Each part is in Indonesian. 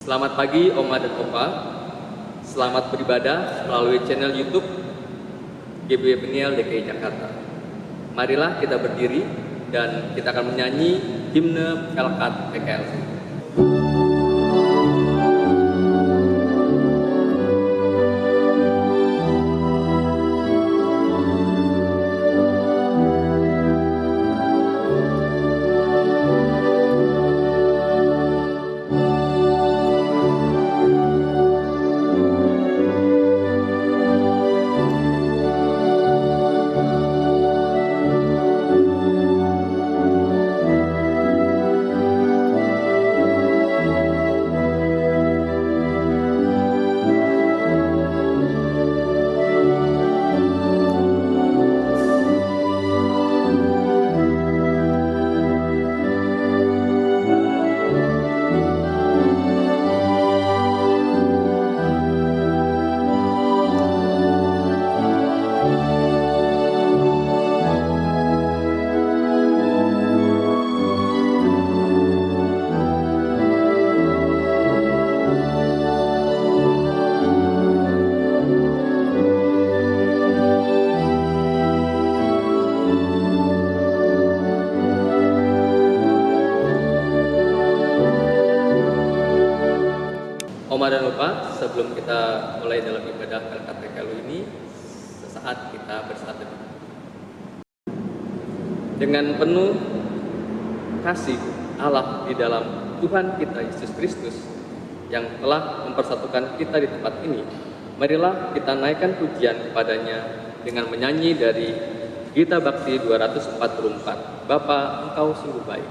Selamat pagi Oma dan Opa. Selamat beribadah melalui channel YouTube GBW Peniel DKI Jakarta. Marilah kita berdiri dan kita akan menyanyi himne Pelkat PKLU. Oma dan Opa, sebelum kita mulai dalam ibadah Pelkat PKLU ini, sesaat kita bersatu. Dengan penuh kasih Allah di dalam Tuhan kita Yesus Kristus yang telah mempersatukan kita di tempat ini, marilah kita naikkan pujian kepadanya dengan menyanyi dari Gita Bakti 244, Bapa Engkau sungguh baik.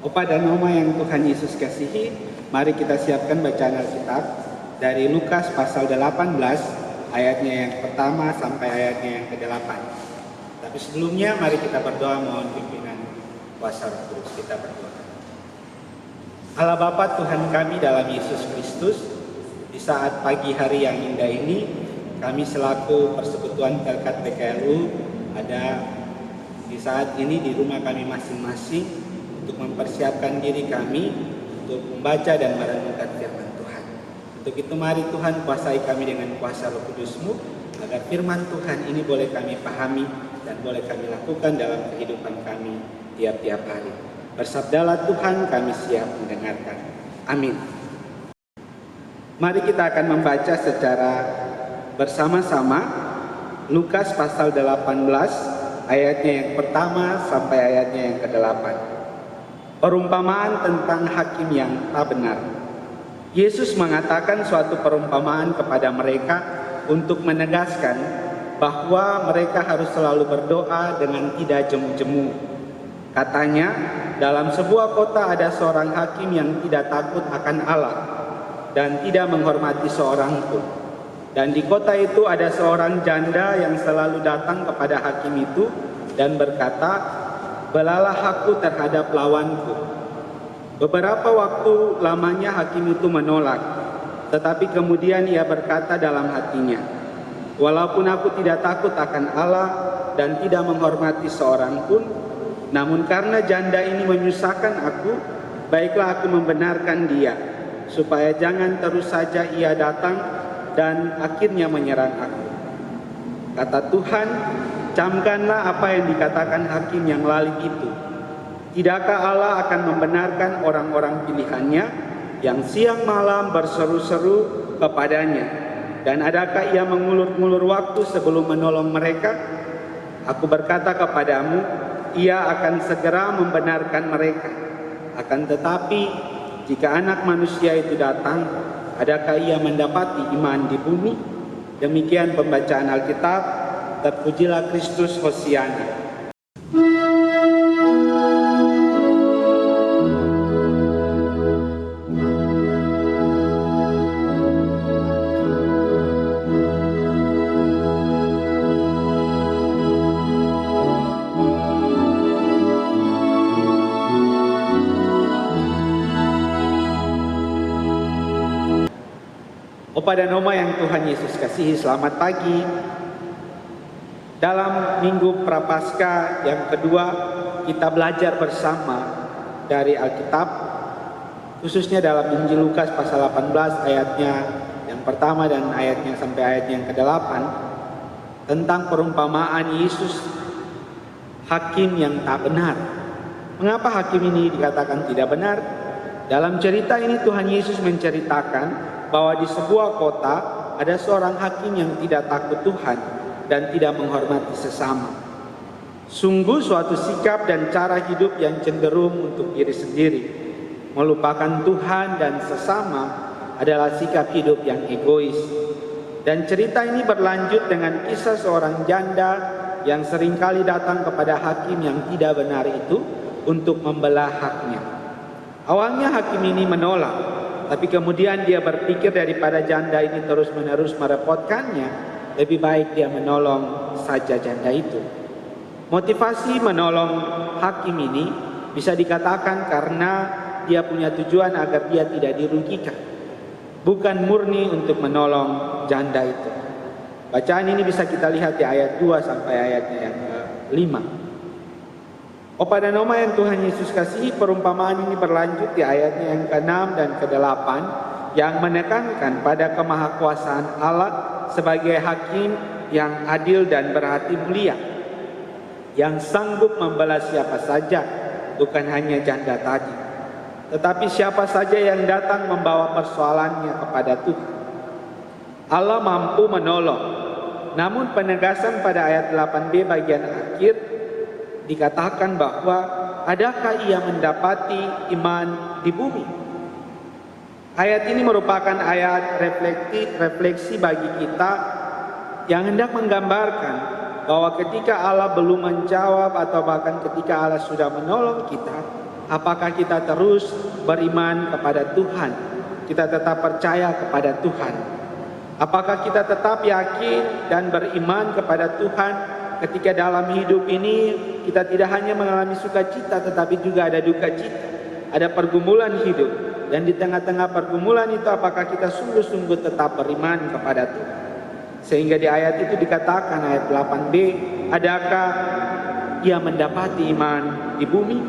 Opa dan Oma yang Tuhan Yesus kasihi, mari kita siapkan bacaan Alkitab dari Lukas pasal 18 ayatnya yang pertama sampai ayatnya yang ke-8. Tapi sebelumnya mari kita berdoa mohon pimpinan kuasa Roh Kudus. Kita berdoa. Allah Bapa Tuhan kami dalam Yesus Kristus, di saat pagi hari yang indah ini, kami selaku Persekutuan Pelkat PKLU ada di saat ini di rumah kami masing-masing untuk mempersiapkan diri kami untuk membaca dan merenungkan firman Tuhan. Untuk itu mari Tuhan kuasai kami dengan kuasa Roh Kudus-Mu, agar firman Tuhan ini boleh kami pahami dan boleh kami lakukan dalam kehidupan kami tiap-tiap hari. Bersabdalah Tuhan, kami siap mendengarkan. Amin. Mari kita akan membaca secara bersama-sama Lukas pasal 18 ayatnya yang pertama sampai ayatnya yang ke-8. Perumpamaan tentang hakim yang tak benar. Yesus mengatakan suatu perumpamaan kepada mereka untuk menegaskan bahwa mereka harus selalu berdoa dengan tidak jemu-jemu. Katanya, dalam sebuah kota ada seorang hakim yang tidak takut akan Allah dan tidak menghormati seorang pun. Dan di kota itu ada seorang janda yang selalu datang kepada hakim itu dan berkata, "Belalah aku terhadap lawanku." Beberapa waktu lamanya hakim itu menolak, tetapi kemudian ia berkata dalam hatinya, "Walaupun aku tidak takut akan Allah dan tidak menghormati seorang pun, namun karena janda ini menyusahkan aku, baiklah aku membenarkan dia, supaya jangan terus saja ia datang dan akhirnya menyerang aku." Kata Tuhan, "Camkanlah apa yang dikatakan hakim yang lalim itu. Tidakkah Allah akan membenarkan orang-orang pilihannya yang siang malam berseru-seru kepadanya? Dan adakah ia mengulur-ngulur waktu sebelum menolong mereka? Aku berkata kepadamu, ia akan segera membenarkan mereka. Akan tetapi, jika anak manusia itu datang, adakah ia mendapati iman di bumi?" Demikian pembacaan Alkitab. Terpujilah Kristus, Hosiana. Opa dan Oma yang Tuhan Yesus kasihi, selamat pagi. Dalam Minggu Prapaskah yang kedua, kita belajar bersama dari Alkitab, khususnya dalam Injil Lukas pasal 18 ayatnya yang pertama dan ayatnya sampai ayat yang ke-8, tentang perumpamaan Yesus hakim yang tak benar. Mengapa hakim ini dikatakan tidak benar? Dalam cerita ini Tuhan Yesus menceritakan bahwa di sebuah kota ada seorang hakim yang tidak takut Tuhan dan tidak menghormati sesama. Sungguh suatu sikap dan cara hidup yang cenderung untuk diri sendiri. Melupakan Tuhan dan sesama adalah sikap hidup yang egois. Dan cerita ini berlanjut dengan kisah seorang janda yang seringkali datang kepada hakim yang tidak benar itu untuk membelah haknya. Awalnya hakim ini menolak, tapi kemudian dia berpikir daripada janda ini terus-menerus merepotkannya, lebih baik dia menolong saja janda itu. Motivasi menolong hakim ini bisa dikatakan karena dia punya tujuan agar dia tidak dirugikan, bukan murni untuk menolong janda itu. Bacaan ini bisa kita lihat di ayat 2 sampai ayatnya yang ke-5. Opa dan Oma yang Tuhan Yesus kasihi, perumpamaan ini berlanjut di ayatnya yang ke-6 dan ke-8 yang menekankan pada kemahakuasaan Allah sebagai hakim yang adil dan berhati mulia, yang sanggup membalas siapa saja, bukan hanya janda tadi, tetapi siapa saja yang datang membawa persoalannya kepada Tuhan. Allah mampu menolong, namun penegasan pada ayat 8b bagian akhir dikatakan bahwa adakah ia mendapati iman di bumi? Ayat ini merupakan ayat refleksi bagi kita yang hendak menggambarkan bahwa ketika Allah belum menjawab atau bahkan ketika Allah sudah menolong kita, apakah kita terus beriman kepada Tuhan? Kita tetap percaya kepada Tuhan? Apakah kita tetap yakin dan beriman kepada Tuhan ketika dalam hidup ini kita tidak hanya mengalami sukacita tetapi juga ada duka cita, ada pergumulan hidup, dan di tengah-tengah pergumulan itu apakah kita sungguh-sungguh tetap beriman kepada Tuhan? Sehingga di ayat itu dikatakan ayat 8b, adakah ia mendapati iman di bumi?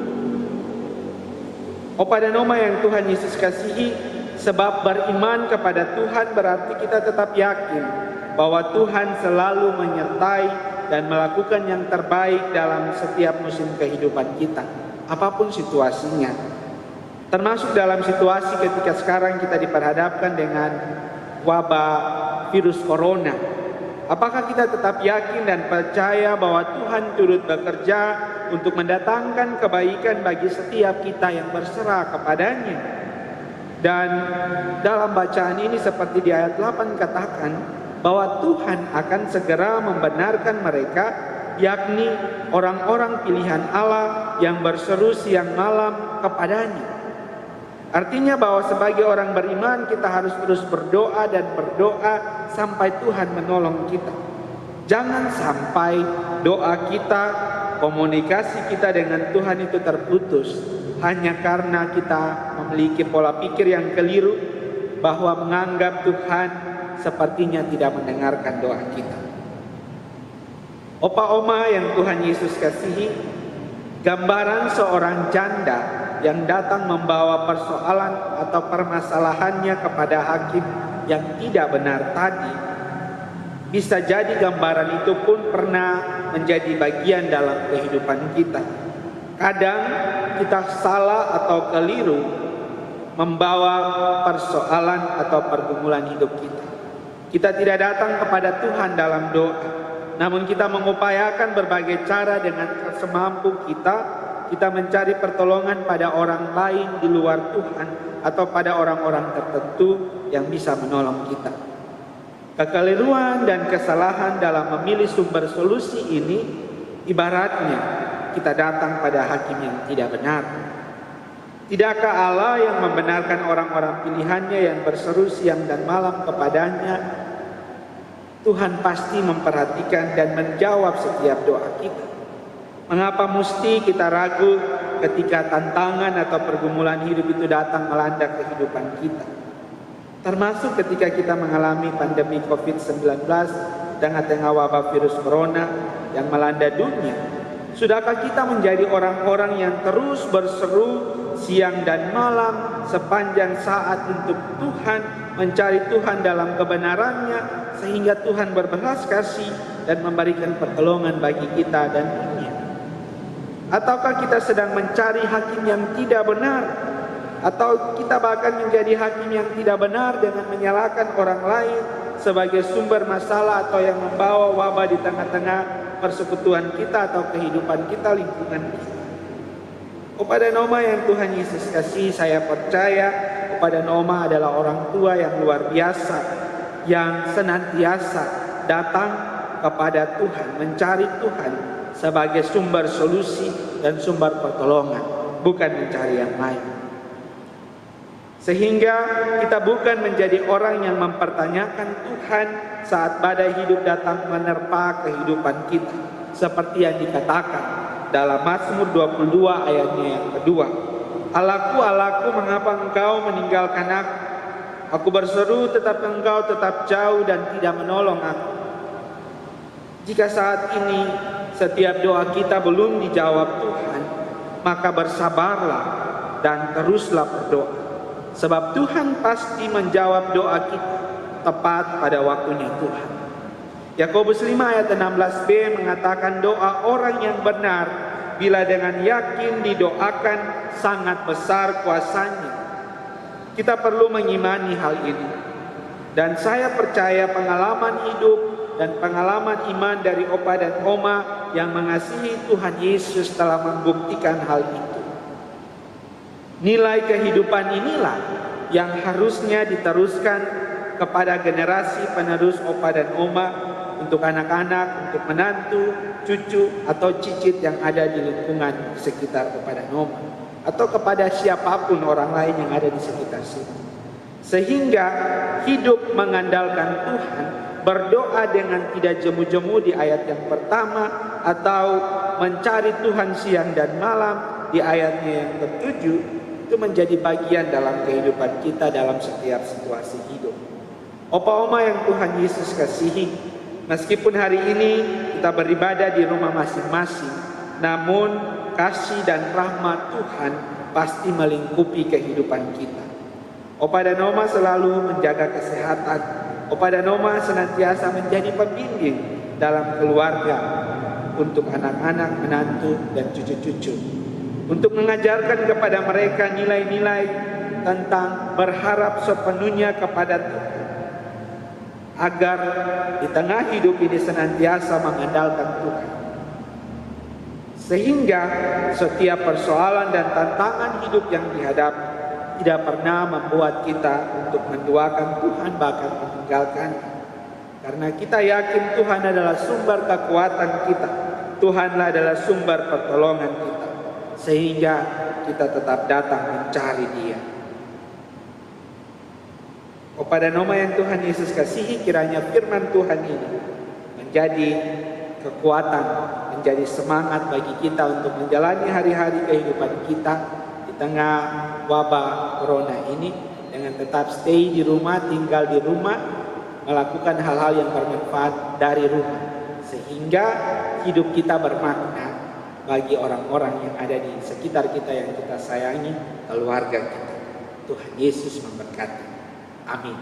Opa dan Oma yang Tuhan Yesus kasihi, sebab beriman kepada Tuhan berarti kita tetap yakin bahwa Tuhan selalu menyertai dan melakukan yang terbaik dalam setiap musim kehidupan kita, apapun situasinya. Termasuk dalam situasi ketika sekarang kita diperhadapkan dengan wabah virus corona. Apakah kita tetap yakin dan percaya bahwa Tuhan turut bekerja untuk mendatangkan kebaikan bagi setiap kita yang berserah kepadanya. Dan dalam bacaan ini seperti di ayat 8 katakan bahwa Tuhan akan segera membenarkan mereka, yakni orang-orang pilihan Allah yang berseru siang malam kepadanya. Artinya bahwa sebagai orang beriman kita harus terus berdoa dan berdoa sampai Tuhan menolong kita. Jangan sampai doa kita, komunikasi kita dengan Tuhan itu terputus hanya karena kita memiliki pola pikir yang keliru bahwa menganggap Tuhan sepertinya tidak mendengarkan doa kita. Opa oma yang Tuhan Yesus kasihi, gambaran seorang janda yang datang membawa persoalan atau permasalahannya kepada hakim yang tidak benar tadi, bisa jadi gambaran itu pun pernah menjadi bagian dalam kehidupan kita. Kadang kita salah atau keliru membawa persoalan atau pergumulan hidup kita. Kita tidak datang kepada Tuhan dalam doa, namun kita mengupayakan berbagai cara dengan semampu kita. Kita mencari pertolongan pada orang lain di luar Tuhan atau pada orang-orang tertentu yang bisa menolong kita. Kekeliruan dan kesalahan dalam memilih sumber solusi ini ibaratnya kita datang pada hakim yang tidak benar. Tidakkah Allah yang membenarkan orang-orang pilihannya yang berseru siang dan malam kepadanya? Tuhan pasti memperhatikan dan menjawab setiap doa kita. Mengapa mesti kita ragu ketika tantangan atau pergumulan hidup itu datang melanda kehidupan kita? Termasuk ketika kita mengalami pandemi COVID-19 dengan tengah wabah virus corona yang melanda dunia. Sudahkah kita menjadi orang-orang yang terus berseru siang dan malam sepanjang saat untuk Tuhan, mencari Tuhan dalam kebenarannya sehingga Tuhan berbelas kasih dan memberikan pertolongan bagi kita dan dunia? Ataukah kita sedang mencari hakim yang tidak benar? Atau kita bahkan menjadi hakim yang tidak benar dengan menyalahkan orang lain sebagai sumber masalah atau yang membawa wabah di tengah-tengah persekutuan kita atau kehidupan kita, lingkungan kita? Kepada Noma yang Tuhan Yesus kasih, saya percaya kepada Noma adalah orang tua yang luar biasa, yang senantiasa datang kepada Tuhan, mencari Tuhan sebagai sumber solusi dan sumber pertolongan, bukan mencari yang lain. Sehingga kita bukan menjadi orang yang mempertanyakan Tuhan saat badai hidup datang menerpa kehidupan kita, seperti yang dikatakan dalam Mazmur 22 ayatnya yang kedua. Allahku, Allahku, mengapa engkau meninggalkan aku? Aku berseru tetapi engkau tetap jauh dan tidak menolong aku. Jika saat ini setiap doa kita belum dijawab Tuhan, maka bersabarlah dan teruslah berdoa. Sebab Tuhan pasti menjawab doa kita tepat pada waktunya Tuhan. Yakobus 5 ayat 16b mengatakan doa orang yang benar bila dengan yakin didoakan sangat besar kuasanya. Kita perlu mengimani hal ini. Dan saya percaya pengalaman hidup dan pengalaman iman dari Opa dan Oma yang mengasihi Tuhan Yesus telah membuktikan hal itu. Nilai kehidupan inilah yang harusnya diteruskan kepada generasi penerus Opa dan Oma, untuk anak-anak, untuk menantu, cucu, atau cicit yang ada di lingkungan sekitar Opa dan Oma, atau kepada siapapun orang lain yang ada di sekitar situ. Sehingga hidup mengandalkan Tuhan, berdoa dengan tidak jemu-jemu di ayat yang pertama, atau mencari Tuhan siang dan malam di ayatnya yang ketujuh, itu menjadi bagian dalam kehidupan kita dalam setiap situasi hidup. Opa Oma yang Tuhan Yesus kasihi, meskipun hari ini kita beribadah di rumah masing-masing, namun kasih dan rahmat Tuhan pasti melingkupi kehidupan kita. Opa dan Oma selalu menjaga kesehatan. Opa dan Oma senantiasa menjadi pembimbing dalam keluarga untuk anak-anak, menantu, dan cucu-cucu, untuk mengajarkan kepada mereka nilai-nilai tentang berharap sepenuhnya kepada Tuhan, agar di tengah hidup ini senantiasa mengandalkan Tuhan. Sehingga setiap persoalan dan tantangan hidup yang dihadapi tidak pernah membuat kita untuk menduakan Tuhan bahkan meninggalkan. Karena kita yakin Tuhan adalah sumber kekuatan kita. Tuhanlah adalah sumber pertolongan kita. Sehingga kita tetap datang mencari Dia. Pada nama yang Tuhan Yesus kasihi, kiranya firman Tuhan ini menjadi kekuatan, menjadi semangat bagi kita untuk menjalani hari-hari kehidupan kita di tengah wabah corona ini, dengan tetap stay di rumah, tinggal di rumah, melakukan hal-hal yang bermanfaat dari rumah, sehingga hidup kita bermakna bagi orang-orang yang ada di sekitar kita yang kita sayangi, keluarga kita. Tuhan Yesus memberkati. Amin.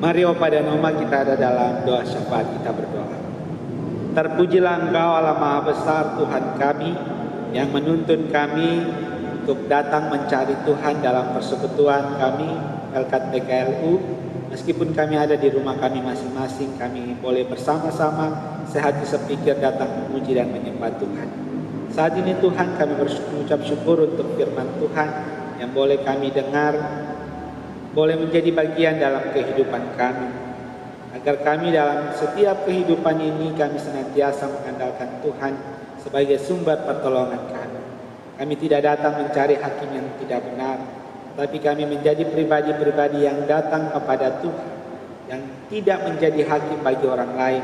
Mari pada nama kita ada dalam doa syafaat, kita berdoa. Terpujilah Engkau Allah Maha Besar Tuhan kami, yang menuntun kami untuk datang mencari Tuhan dalam persekutuan kami LKT PKLU. Meskipun kami ada di rumah kami masing-masing, kami boleh bersama-sama sehati sepikir datang memuji dan menyembah Tuhan. Saat ini Tuhan, kami berucap syukur untuk firman Tuhan yang boleh kami dengar, boleh menjadi bagian dalam kehidupan kami, agar kami dalam setiap kehidupan ini kami senantiasa mengandalkan Tuhan sebagai sumber pertolongan kami. Kami tidak datang mencari hakim yang tidak benar, tapi kami menjadi pribadi-pribadi yang datang kepada Tuhan, yang tidak menjadi hakim bagi orang lain,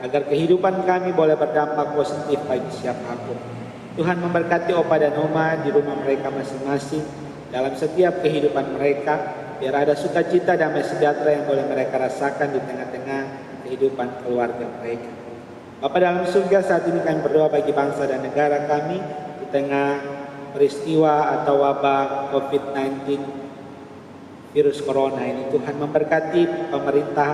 agar kehidupan kami boleh berdampak positif bagi siapapun. Tuhan memberkati Opa dan Oma di rumah mereka masing-masing, dalam setiap kehidupan mereka, biar ada sukacita, damai sejahtera yang boleh mereka rasakan di tengah-tengah kehidupan keluarga mereka. Bapa dalam surga, saat ini kami berdoa bagi bangsa dan negara kami di tengah peristiwa atau wabah COVID-19 virus corona ini. Tuhan memberkati pemerintah,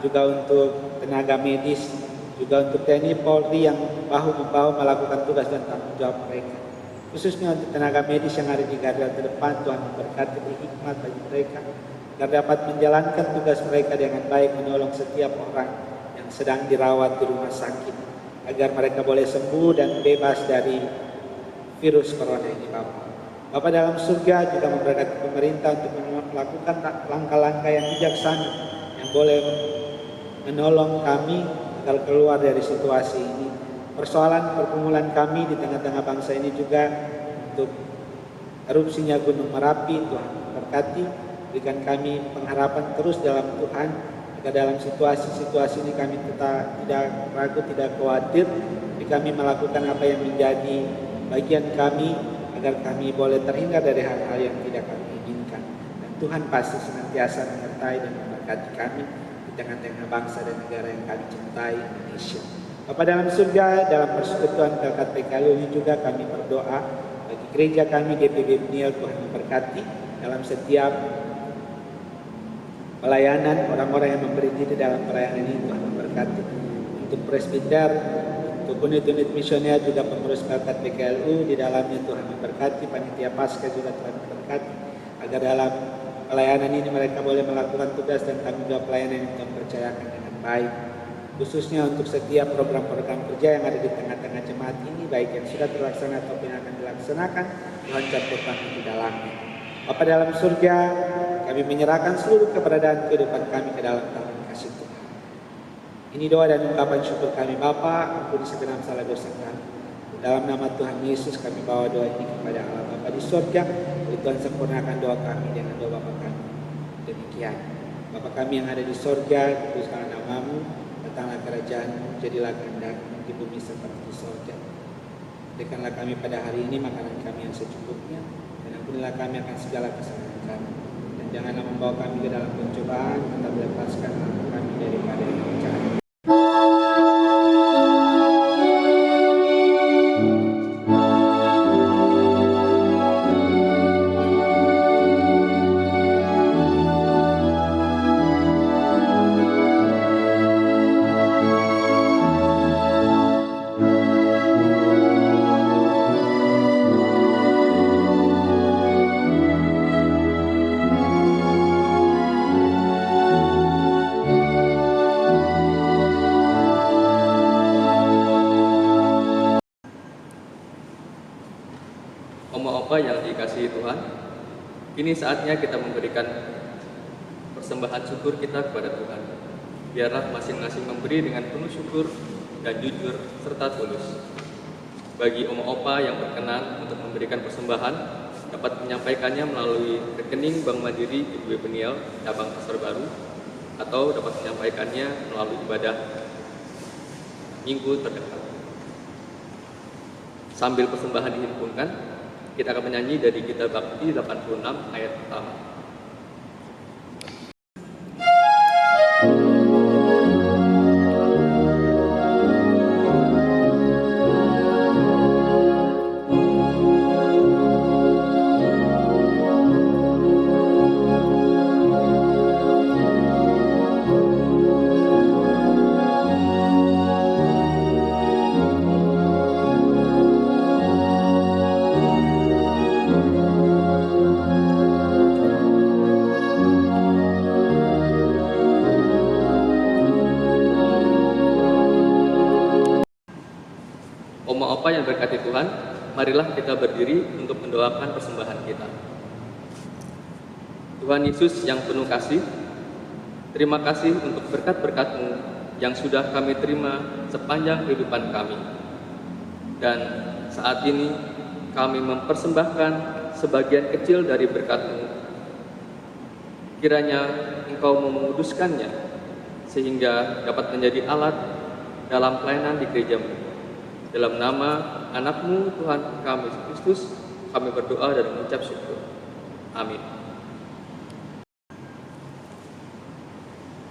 juga untuk tenaga medis, juga untuk TNI Polri yang bahu-membahu melakukan tugas dan tanggung jawab mereka. Khususnya untuk tenaga medis yang ada di garda terdepan, Tuhan memberkati, beri hikmat bagi mereka agar dapat menjalankan tugas mereka dengan baik, menolong setiap orang yang sedang dirawat di rumah sakit, agar mereka boleh sembuh dan bebas dari virus corona ini, Bapak. Bapak dalam surga juga memberkati pemerintah untuk melakukan langkah-langkah yang bijaksana yang boleh menolong kami agar keluar dari situasi ini. Persoalan pergumulan kami di tengah-tengah bangsa ini juga untuk erupsinya Gunung Merapi, Tuhan berkati, berikan kami pengharapan terus dalam Tuhan, agar dalam situasi-situasi ini kami tetap tidak ragu, tidak khawatir, tapi kami melakukan apa yang menjadi bagian kami, agar kami boleh terhindar dari hal-hal yang tidak kami inginkan. Dan Tuhan pasti senantiasa menyertai dan memberkati kami di tengah-tengah bangsa dan negara yang kami cintai, Indonesia. Bapa dalam surga, dalam persekutuan LKT PKLU ini juga kami berdoa bagi gereja kami GPB Bniel, Tuhan memberkati dalam setiap pelayanan, orang-orang yang memberi diri dalam pelayanan ini, Tuhan memberkati. Untuk presbiter, untuk unit-unit misioner, juga pengurus LKT PKLU di dalamnya, Tuhan memberkati. Panitia Paskah juga Tuhan memberkati, agar dalam pelayanan ini mereka boleh melakukan tugas dan tanggung jawab pelayanan yang Tuhan percayakan dengan baik. Khususnya untuk setiap program-program kerja yang ada di tengah-tengah jemaat ini, baik yang sudah terlaksana ataupun yang akan dilaksanakan, Tuhan campur kami di dalamnya. Bapa dalam surga, kami menyerahkan seluruh keberadaan kehidupan kami ke dalam tangan kasih Tuhan. Ini doa dan ungkapan syukur kami Bapa, ampuni segenap salah dosa kami. Dalam nama Tuhan Yesus kami bawa doa ini kepada Allah Bapa di surga. Tuhan sempurnakan doa kami dengan doa Bapa kami. Demikian. Bapa kami yang ada di surga, dikuduskanlah namamu, datanglah kerajaan-Mu, jadilah kehendak-Mu di bumi seperti di surga. Berikanlah kami pada hari ini makanan kami yang secukupnya, dan ampunilah kami akan segala kesalahan kami. Dan janganlah membawa kami ke dalam pencobaan, tetapi lepaskanlah kami daripada yang jahat. Oma-opa yang dikasihi Tuhan, kini saatnya kita memberikan persembahan syukur kita kepada Tuhan. Biarlah masing-masing memberi dengan penuh syukur dan jujur serta tulus. Bagi oma-opa yang berkenan untuk memberikan persembahan, dapat menyampaikannya melalui rekening Bank Mandiri Ibu Beniel, cabang Pasar Baru, atau dapat menyampaikannya melalui ibadah minggu terdekat. Sambil persembahan dihimpunkan, kita akan menyanyi dari Gita Bakti 86 ayat pertama. Oma-opa yang berkati Tuhan, marilah kita berdiri untuk mendoakan persembahan kita. Tuhan Yesus yang penuh kasih, terima kasih untuk berkat-berkat-Mu yang sudah kami terima sepanjang kehidupan kami. Dan saat ini kami mempersembahkan sebagian kecil dari berkat-Mu. Kiranya Engkau menguduskannya, sehingga dapat menjadi alat dalam pelayanan di gereja-Mu. Dalam nama anak-Mu Tuhan kami Yesus Kristus, kami berdoa dan mengucap syukur. Amin.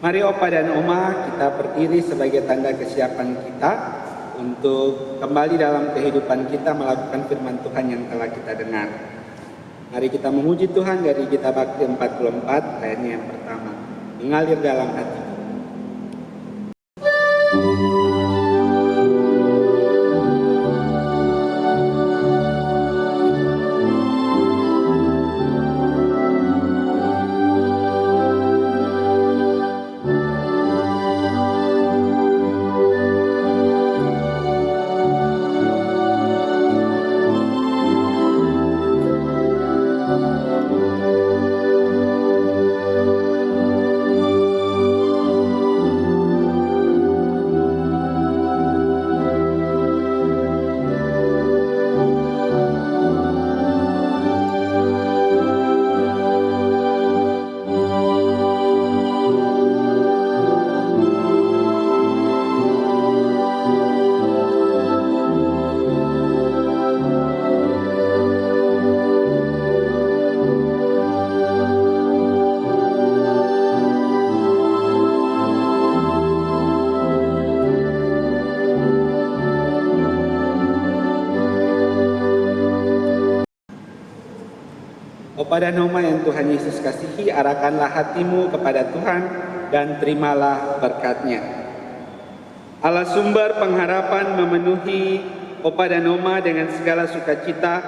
Mari Opa dan Oma kita berdiri sebagai tanda kesiapan kita untuk kembali dalam kehidupan kita melakukan firman Tuhan yang telah kita dengar. Mari kita memuji Tuhan dari Gita Bakti 44 ayatnya yang pertama. Mengalir dalam hatiku. Pada nama yang Tuhan Yesus kasihi, arahkanlah hatimu kepada Tuhan dan terimalah berkat-Nya. Allah sumber pengharapan memenuhi Opa dan Oma dengan segala sukacita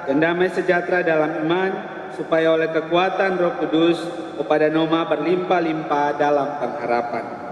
dan damai sejahtera dalam iman, supaya oleh kekuatan Roh Kudus, Opa dan Oma berlimpah-limpah dalam pengharapan.